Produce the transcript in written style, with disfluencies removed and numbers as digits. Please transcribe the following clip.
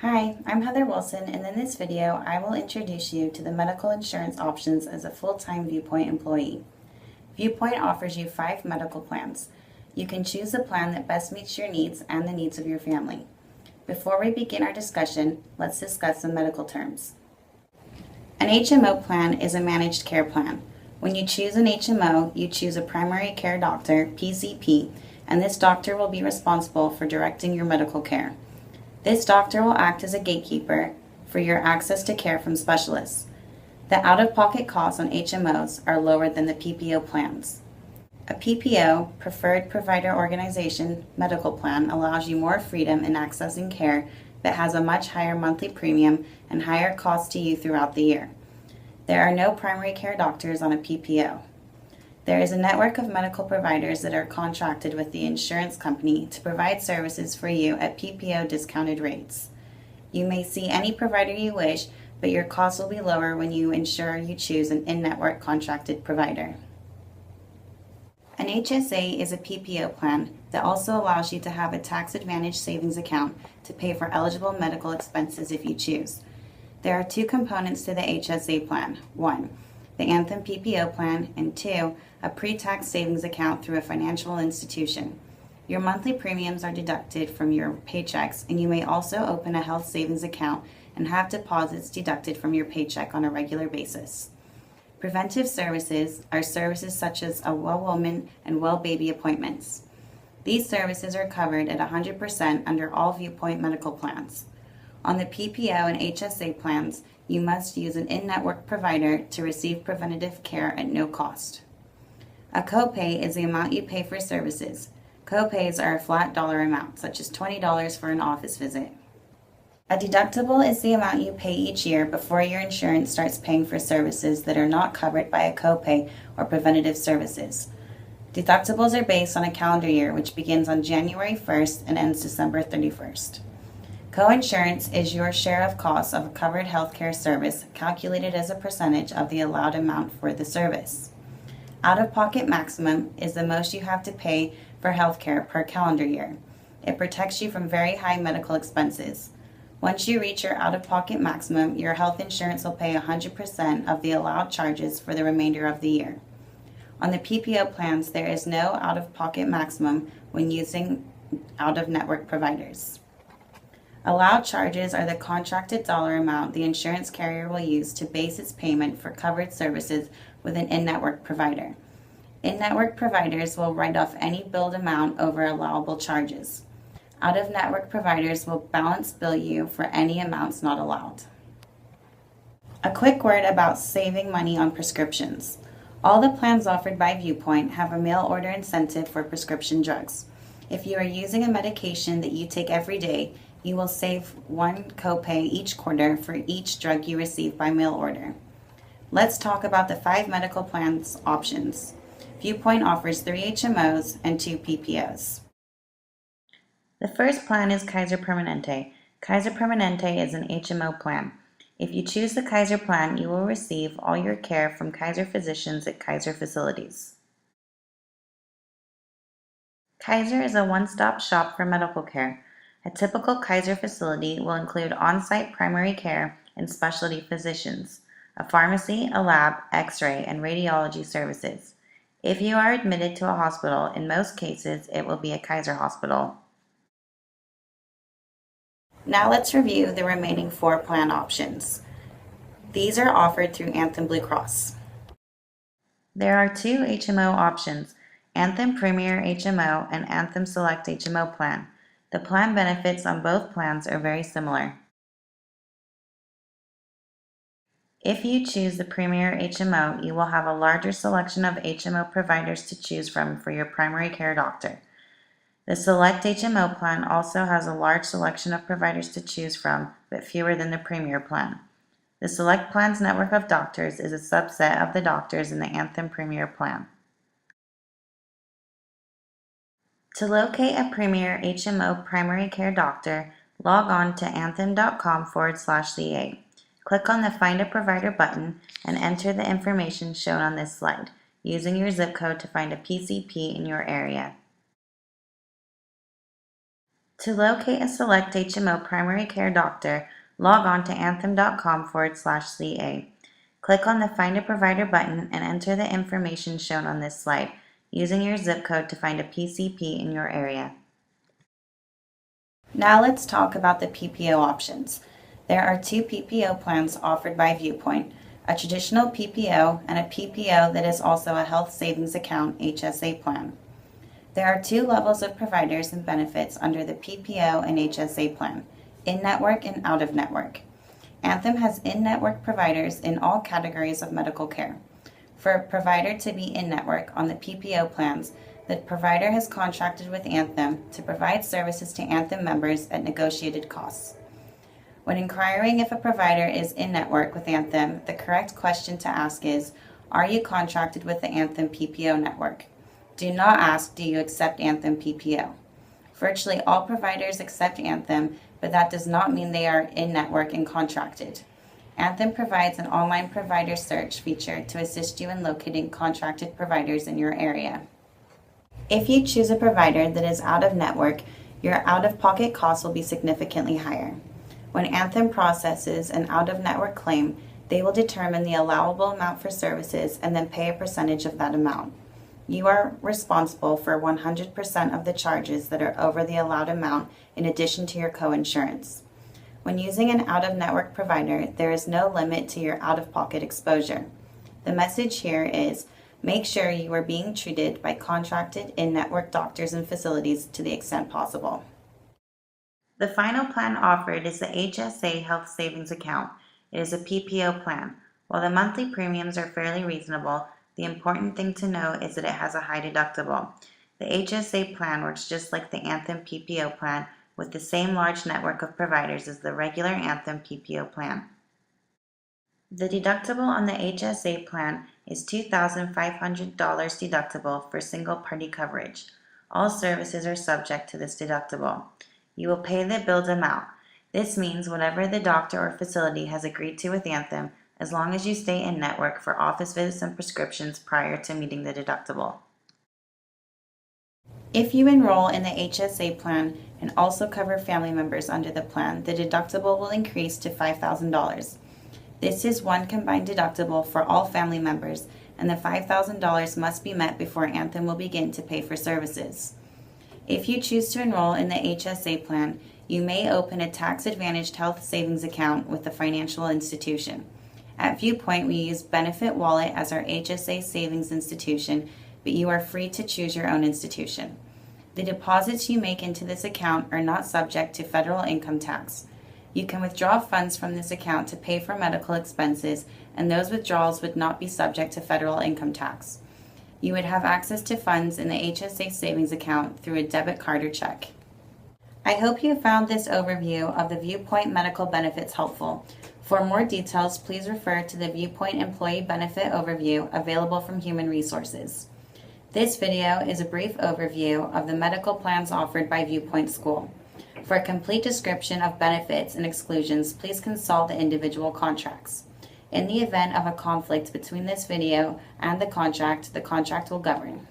Hi, I'm Heather Wilson, and in this video, I will introduce you to the medical insurance options as a full-time Viewpoint employee. Viewpoint offers you 5 medical plans. You can choose the plan that best meets your needs and the needs of your family. Before we begin our discussion, let's discuss some medical terms. An HMO plan is a managed care plan. When you choose an HMO, you choose a primary care doctor, PCP, and this doctor will be responsible for directing your medical care. This doctor will act as a gatekeeper for your access to care from specialists. The out-of-pocket costs on HMOs are lower than the PPO plans. A PPO, Preferred Provider Organization, medical plan allows you more freedom in accessing care but has a much higher monthly premium and higher cost to you throughout the year. There are no primary care doctors on a PPO. There is a network of medical providers that are contracted with the insurance company to provide services for you at PPO discounted rates. You may see any provider you wish, but your costs will be lower when you ensure you choose an in-network contracted provider. An HSA is a PPO plan that also allows you to have a tax-advantaged savings account to pay for eligible medical expenses if you choose. There are 2 components to the HSA plan. 1, the Anthem PPO plan, and 2, a pre-tax savings account through a financial institution. Your monthly premiums are deducted from your paychecks, and you may also open a health savings account and have deposits deducted from your paycheck on a regular basis. Preventive services are services such as a well woman and well baby appointments. These services are covered at 100% under all Viewpoint medical plans. On the PPO and HSA plans, you must use an in-network provider to receive preventative care at no cost. A copay is the amount you pay for services. Copays are a flat dollar amount, such as $20 for an office visit. A deductible is the amount you pay each year before your insurance starts paying for services that are not covered by a copay or preventative services. Deductibles are based on a calendar year, which begins on January 1st and ends December 31st. Coinsurance is your share of costs of a covered healthcare service calculated as a percentage of the allowed amount for the service. Out-of-pocket maximum is the most you have to pay for healthcare per calendar year. It protects you from very high medical expenses. Once you reach your out-of-pocket maximum, your health insurance will pay 100% of the allowed charges for the remainder of the year. On the PPO plans, there is no out-of-pocket maximum when using out-of-network providers. Allowed charges are the contracted dollar amount the insurance carrier will use to base its payment for covered services with an in-network provider. In-network providers will write off any billed amount over allowable charges. Out-of-network providers will balance bill you for any amounts not allowed. A quick word about saving money on prescriptions. All the plans offered by Viewpoint have a mail order incentive for prescription drugs. If you are using a medication that you take every day, you will save 1 copay each quarter for each drug you receive by mail order. Let's talk about the 5 medical plans options. Viewpoint offers 3 HMOs and 2 PPOs. The first plan is Kaiser Permanente. Kaiser Permanente is an HMO plan. If you choose the Kaiser plan, you will receive all your care from Kaiser physicians at Kaiser facilities. Kaiser is a one-stop shop for medical care. A typical Kaiser facility will include on-site primary care and specialty physicians, a pharmacy, a lab, x-ray, and radiology services. If you are admitted to a hospital, in most cases, it will be a Kaiser hospital. Now let's review the remaining 4 plan options. These are offered through Anthem Blue Cross. There are 2 HMO options, Anthem Premier HMO and Anthem Select HMO plan. The plan benefits on both plans are very similar. If you choose the Premier HMO, you will have a larger selection of HMO providers to choose from for your primary care doctor. The Select HMO plan also has a large selection of providers to choose from, but fewer than the Premier plan. The Select plan's network of doctors is a subset of the doctors in the Anthem Premier plan. To locate a Premier HMO primary care doctor, log on to anthem.com/CA. Click on the Find a Provider button and enter the information shown on this slide, using your zip code to find a PCP in your area. To locate a select HMO primary care doctor, log on to anthem.com/CA. Click on the Find a Provider button and enter the information shown on this slide, using your zip code to find a PCP in your area. Now let's talk about the PPO options. There are two PPO plans offered by Viewpoint, a traditional PPO and a PPO that is also a health savings account HSA plan. There are two levels of providers and benefits under the PPO and HSA plan, in-network and out-of-network. Anthem has in-network providers in all categories of medical care. For a provider to be in-network on the PPO plans, the provider has contracted with Anthem to provide services to Anthem members at negotiated costs. When inquiring if a provider is in-network with Anthem, the correct question to ask is, are you contracted with the Anthem PPO network? Do not ask, do you accept Anthem PPO? Virtually all providers accept Anthem, but that does not mean they are in-network and contracted. Anthem provides an online provider search feature to assist you in locating contracted providers in your area. If you choose a provider that is out-of-network, your out-of-pocket costs will be significantly higher. When Anthem processes an out-of-network claim, they will determine the allowable amount for services and then pay a percentage of that amount. You are responsible for 100% of the charges that are over the allowed amount in addition to your coinsurance. When using an out-of-network provider, there is no limit to your out-of-pocket exposure. The message here is, make sure you are being treated by contracted in-network doctors and facilities to the extent possible. The final plan offered is the HSA Health Savings Account. It is a PPO plan. While the monthly premiums are fairly reasonable, the important thing to know is that it has a high deductible. The HSA plan works just like the Anthem PPO plan with the same large network of providers as the regular Anthem PPO plan. The deductible on the HSA plan is $2,500 deductible for single party coverage. All services are subject to this deductible. You will pay the billed amount. This means whatever the doctor or facility has agreed to with Anthem, as long as you stay in network for office visits and prescriptions prior to meeting the deductible. If you enroll in the HSA plan and also cover family members under the plan, the deductible will increase to $5,000. This is one combined deductible for all family members, and the $5,000 must be met before Anthem will begin to pay for services. If you choose to enroll in the HSA plan, you may open a tax-advantaged health savings account with a financial institution. At Viewpoint, we use Benefit Wallet as our HSA savings institution, but you are free to choose your own institution. The deposits you make into this account are not subject to federal income tax. You can withdraw funds from this account to pay for medical expenses, and those withdrawals would not be subject to federal income tax. You would have access to funds in the HSA savings account through a debit card or check. I hope you found this overview of the Viewpoint medical benefits helpful. For more details, please refer to the Viewpoint Employee Benefit Overview available from Human Resources. This video is a brief overview of the medical plans offered by Viewpoint School. For a complete description of benefits and exclusions, please consult the individual contracts. In the event of a conflict between this video and the contract will govern.